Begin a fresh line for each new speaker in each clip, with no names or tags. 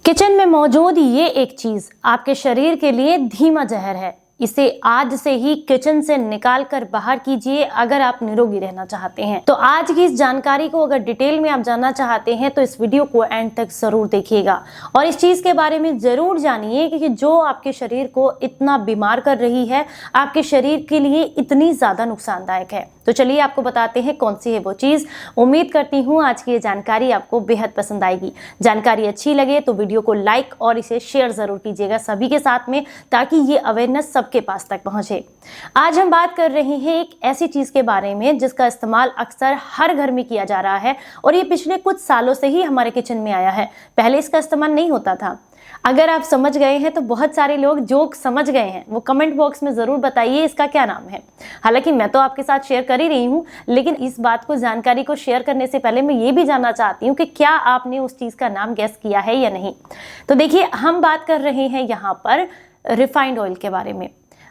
Kitchen में मौजूद ये एक चीज आपके शरीर के लिए धीमा जहर है। इसे आज से ही किचन से निकाल कर बाहर कीजिए अगर आप निरोगी रहना चाहते हैं। तो आज की इस जानकारी को अगर डिटेल में आप जानना चाहते हैं तो इस वीडियो को एंड तक जरूर देखिएगा और इस चीज के बारे में जरूर जानिए कि जो आपके शरीर को इतना बीमार कर रही है, आपके शरीर के लिए इतनी ज्यादा नुकसानदायक है। तो चलिए आपको बताते हैं कौन सी है वो चीज। उम्मीद करती हूँ आज की ये जानकारी आपको बेहद पसंद आएगी। जानकारी अच्छी लगे तो वीडियो को लाइक और इसे शेयर जरूर कीजिएगा सभी के साथ में, ताकि ये अवेयरनेस सबके पास तक पहुंचे। आज हम बात कर रहे हैं एक ऐसी चीज के बारे में जिसका इस्तेमाल अक्सर हर घर में किया जा रहा है और ये पिछले कुछ सालों से ही हमारे किचन में आया है। पहले इसका इस्तेमाल नहीं होता था। अगर आप समझ गए हैं तो बहुत सारे लोग जो समझ गए हैं वो कमेंट बॉक्स में जरूर बताइए इसका क्या नाम है। हालांकि मैं तो आपके साथ शेयर कर ही रही हूँ, लेकिन इस बात को, जानकारी को शेयर करने से पहले मैं ये भी जानना चाहती हूँ कि क्या आपने उस चीज का नाम गेस किया है या नहीं। तो देखिए, हम बात कर रहे हैं यहाँ पर रिफाइंड ऑयल के बारे में।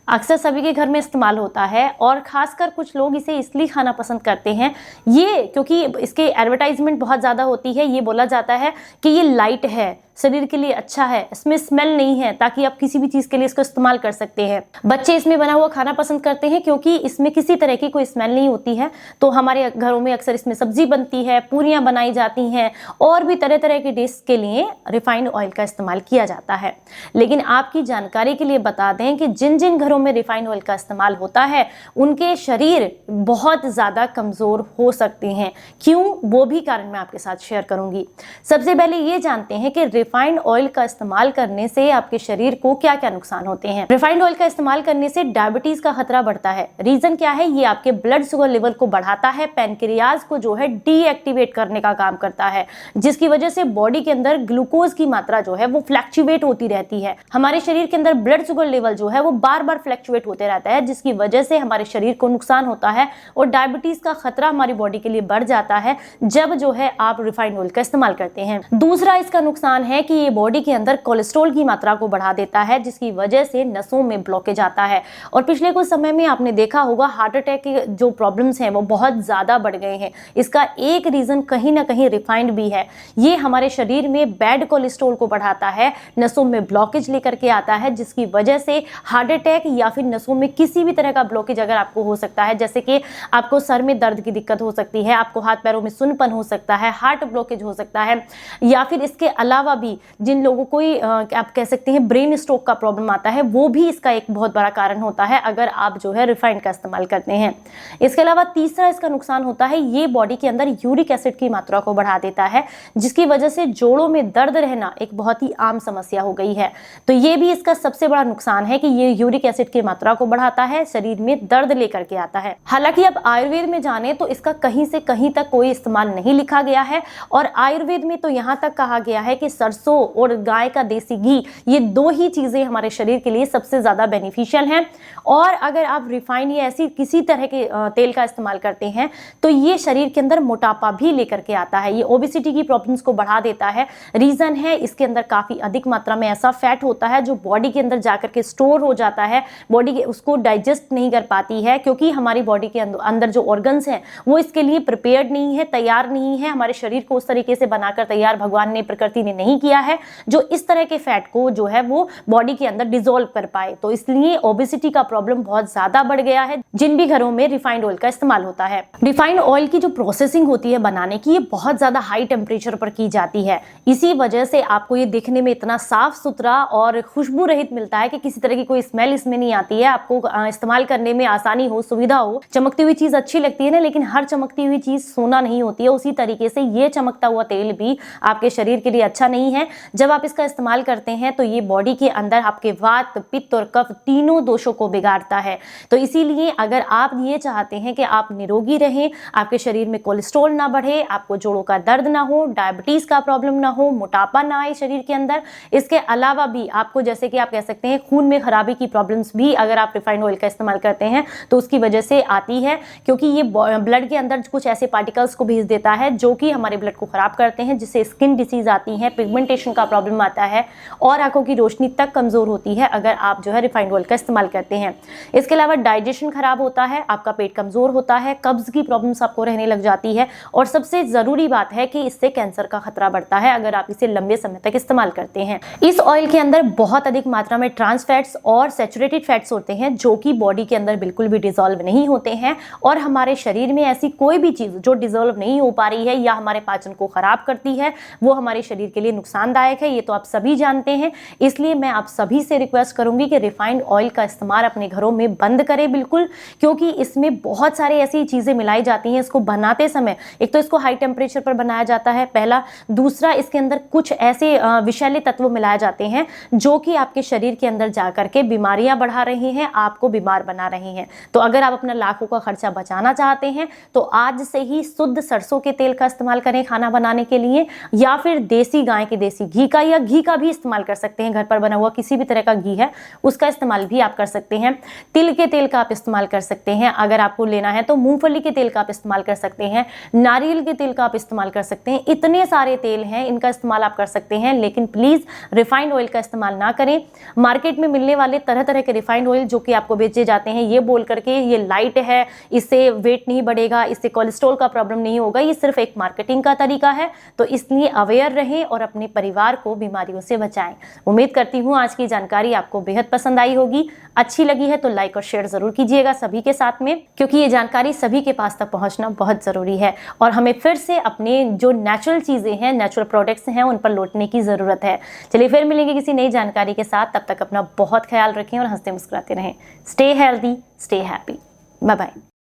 अक्सर सभी के घर में इस्तेमाल होता है और खासकर कुछ लोग इसे इसलिए खाना पसंद करते हैं ये क्योंकि इसके एडवर्टाइजमेंट बहुत ज़्यादा होती है। ये बोला जाता है कि ये लाइट है, शरीर के लिए अच्छा है, इसमें स्मेल नहीं है, ताकि आप किसी भी चीज़ के लिए इसको इस्तेमाल कर सकते हैं। बच्चे इसमें बना हुआ खाना पसंद करते हैं क्योंकि इसमें किसी तरह की कोई स्मेल नहीं होती है। तो हमारे घरों में अक्सर इसमें सब्जी बनती है, पूरियाँ बनाई जाती हैं और भी तरह तरह की डिश के लिए रिफाइंड ऑयल का इस्तेमाल किया जाता है। लेकिन आपकी जानकारी के लिए बता दें कि जिन जिन घरों में रिफाइंड ऑयल का इस्तेमाल होता है उनके शरीर बहुत ज़्यादा कमज़ोर हो सकते हैं। क्यों, वो भी कारण मैं आपके साथ शेयर करूंगी। सबसे पहले ये जानते हैं कि रिफाइंड ऑयल का इस्तेमाल करने से आपके शरीर को क्या क्या नुकसान होते हैं। रिफाइंड ऑयल का इस्तेमाल करने से डायबिटीज का खतरा बढ़ता है। रीजन क्या है? ये आपके ब्लड शुगर लेवल को बढ़ाता है, पैनक्रियाज को जो है डीएक्टिवेट करने का काम करता है, जिसकी वजह से बॉडी के अंदर ग्लूकोज की मात्रा जो है वो फ्लैक्चुएट होती रहती है। हमारे शरीर के अंदर ब्लड शुगर लेवल जो है वो बार बार फ्लैक्चुएट होते रहता है, जिसकी वजह से हमारे शरीर को नुकसान होता है और डायबिटीज का खतरा हमारी बॉडी के लिए बढ़ जाता है जब जो है आप रिफाइंड ऑयल का इस्तेमाल करते हैं। दूसरा इसका नुकसान है कि ये बॉडी के अंदर कोलेस्ट्रॉल की मात्रा को बढ़ा देता है, जिसकी वजह से नसों में ब्लॉकेज आता है। और पिछले कुछ समय में आपने देखा होगा हार्ट अटैक के जो प्रॉब्लम्स हैं वो बहुत ज्यादा बढ़ गए हैं। इसका एक रीजन कहीं ना कहीं रिफाइंड भी है। ये हमारे शरीर में बैड कोलेस्ट्रॉल को बढ़ाता है, नसों में ब्लॉकेज लेकर के आता है, जिसकी वजह से हार्ट अटैक या फिर नसों में किसी भी तरह का ब्लॉकेज अगर आपको हो सकता है, जैसे कि आपको सर में दर्द की दिक्कत हो सकती है, आपको हाथ पैरों में सुन्नपन हो सकता है, हार्ट ब्लॉकेज हो सकता है, या फिर इसके अलावा भी जिन लोगों को आप कह सकते हैं ब्रेन स्ट्रोक का प्रॉब्लम आता है, वो भी इसका एक बहुत बड़ा कारण होता है अगर आप जो है रिफाइंड का इस्तेमाल करते हैं। इसके अलावा तीसरा इसका नुकसान होता है, ये बॉडी के अंदर यूरिक एसिड की मात्रा को बढ़ा देता है, जिसकी वजह से जोड़ों में दर्द रहना एक बहुत ही आम समस्या हो गई है। तो ये भी इसका सबसे बड़ा नुकसान है कि ये यूरिक एसिड की मात्रा को बढ़ाता है, शरीर में दर्द लेकर के आता है। हालांकि अब आयुर्वेद में जाने तो इसका कहीं से कहीं तक कोई इस्तेमाल नहीं लिखा गया है और आयुर्वेद में तो यहाँ तक कहा गया है कि सरसों और गाय का देसी घी, ये दो ही चीजें हमारे शरीर के लिए सबसे ज्यादा बेनिफिशियल हैं। और अगर आप रिफाइंड या ऐसी किसी तरह के तेल का इस्तेमाल करते हैं तो ये शरीर के अंदर मोटापा भी लेकर के आता है, ये ओबेसिटी की प्रॉब्लम्स को बढ़ा देता है। रीजन है इसके अंदर काफी अधिक मात्रा में ऐसा फैट होता है जो बॉडी के अंदर जाकर के स्टोर हो जाता है, बॉडी उसको डाइजेस्ट नहीं कर पाती है, क्योंकि हमारी बॉडी के अंदर जो ऑर्गन्स हैं वो इसके लिए प्रिपेयर्ड नहीं है, तैयार नहीं है। हमारे शरीर को उस तरीके से बनाकर तैयार भगवान ने, प्रकृति ने नहीं किया है जो इस तरह के फैट को जो है वो बॉडी के अंदर डिसॉल्व कर पाए। तो इसलिए ओबेसिटी का प्रॉब्लम बहुत ज्यादा बढ़ गया है जिन भी घरों में रिफाइंड ऑयल का इस्तेमाल होता है। रिफाइंड ऑयल की जो प्रोसेसिंग होती है बनाने की, ये बहुत ज्यादा हाई टेम्परेचर पर की जाती है। इसी वजह से आपको ये दिखने में इतना साफ सुथरा और खुशबू रहित मिलता है कि किसी तरह की कोई स्मेल इसमें नहीं आती है। आपको इस्तेमाल करने में आसानी हो, सुविधा हो। चमकती हुई चीज अच्छी लगती है ना, लेकिन हर चमकती हुई चीज सोना नहीं होती है। उसी तरीके से ये चमकता हुआ तेल भी आपके शरीर के लिए अच्छा नहीं है। जब आप इसका इस्तेमाल करते हैं तो ये बॉडी के अंदर आपके वात, पित्त और कफ तीनों दोषों को बिगाड़ता है। तो इसीलिए अगर आप ये चाहते हैं कि आप निरोगी रहें, आपके शरीर में कोलेस्ट्रॉल ना बढ़े, आपको जोड़ों का दर्द ना हो, डायबिटीज का प्रॉब्लम ना हो, मोटापा ना आए शरीर के अंदर, इसके अलावा भी आपको जैसे कि आप कह सकते हैं खून में खराबी की प्रॉब्लम्स भी अगर आप रिफाइंड ऑयल का इस्तेमाल करते हैं तो उसकी वजह से आती है, क्योंकि ये ब्लड के अंदर कुछ ऐसे पार्टिकल्स को भेज देता है जो कि हमारे ब्लड को खराब करते हैं, जिससे स्किन डिसीज आती है, पिगमेंट पिगमेंटेशन का प्रॉब्लम आता है और आंखों की रोशनी तक कमजोर होती है अगर आप जो है रिफाइंड ऑयल का इस्तेमाल करते हैं। इसके अलावा डाइजेशन खराब होता है, आपका पेट कमजोर होता है, कब्ज की प्रॉब्लम्स आपको रहने लग जाती है और सबसे जरूरी बात है कि इससे कैंसर का खतरा बढ़ता है अगर आप इसे लंबे समय तक इस्तेमाल करते हैं। इस ऑयल के अंदर बहुत अधिक मात्रा में ट्रांस फैट्स और सैचुरेटेड फैट्स होते हैं जो कि बॉडी के अंदर बिल्कुल भी डिसॉल्व नहीं होते हैं और हमारे शरीर में ऐसी कोई भी चीज जो डिसॉल्व नहीं हो पा रही है या हमारे पाचन को खराब करती है वो हमारे शरीर के लिए नुकसानदायक है। ये तो आप सभी जानते हैं। इसलिए मैं आप सभी से रिक्वेस्ट करूंगी कि रिफाइंड ऑयल का इस्तेमाल अपने घरों में बंद करें बिल्कुल, क्योंकि इसमें बहुत सारे ऐसी चीजें मिलाई जाती हैं। इसको बनाते समय एक तो इसको हाई टेम्परेचर पर बनाया जाता है पहला, दूसरा इसके अंदर कुछ ऐसे विषैले तत्व मिलाए जाते हैं जो कि आपके शरीर के अंदर जाकर के बीमारियां बढ़ा रही हैं, आपको बीमार बना रही हैं। तो अगर आप अपना लाखों का खर्चा बचाना चाहते हैं तो आज से ही शुद्ध सरसों के तेल का इस्तेमाल करें खाना बनाने के लिए, या फिर देसी गाय के देसी घी का या घी का भी इस्तेमाल कर सकते हैं। घर पर बना हुआ किसी भी तरह का घी है उसका इस्तेमाल भी आप कर सकते हैं। तिल के तेल का आप इस्तेमाल कर सकते हैं। अगर आपको लेना है तो मूंगफली के तेल का आप इस्तेमाल कर सकते हैं, नारियल के तेल का आप इस्तेमाल कर सकते हैं। इतने सारे तेल हैं, इनका इस्तेमाल आप कर सकते हैं, लेकिन प्लीज रिफाइंड ऑयल का इस्तेमाल ना करें। मार्केट में मिलने वाले तरह तरह के रिफाइंड ऑयल जो कि आपको बेचे जाते हैं ये बोल करके ये लाइट है, इससे वेट नहीं बढ़ेगा, इससे कोलेस्ट्रॉल का प्रॉब्लम नहीं होगा, ये सिर्फ एक मार्केटिंग का तरीका है। तो इसलिए अवेयर रहें और अपने परिवार को बीमारियों से बचाएं। उम्मीद करती हूँ आज की जानकारी आपको बेहद पसंद आई होगी। अच्छी लगी है तो लाइक और शेयर जरूर कीजिएगा सभी के साथ में, क्योंकि ये जानकारी सभी के पास तक पहुंचना बहुत जरूरी है और हमें फिर से अपने जो नेचुरल चीजें हैं, नेचुरल प्रोडक्ट्स हैं, उन पर लौटने की जरूरत है। चलिए फिर मिलेंगे किसी नई जानकारी के साथ। तब तक अपना बहुत ख्याल रखें और हंसते मुस्कुराते रहें। Stay healthy, stay happy. Bye bye.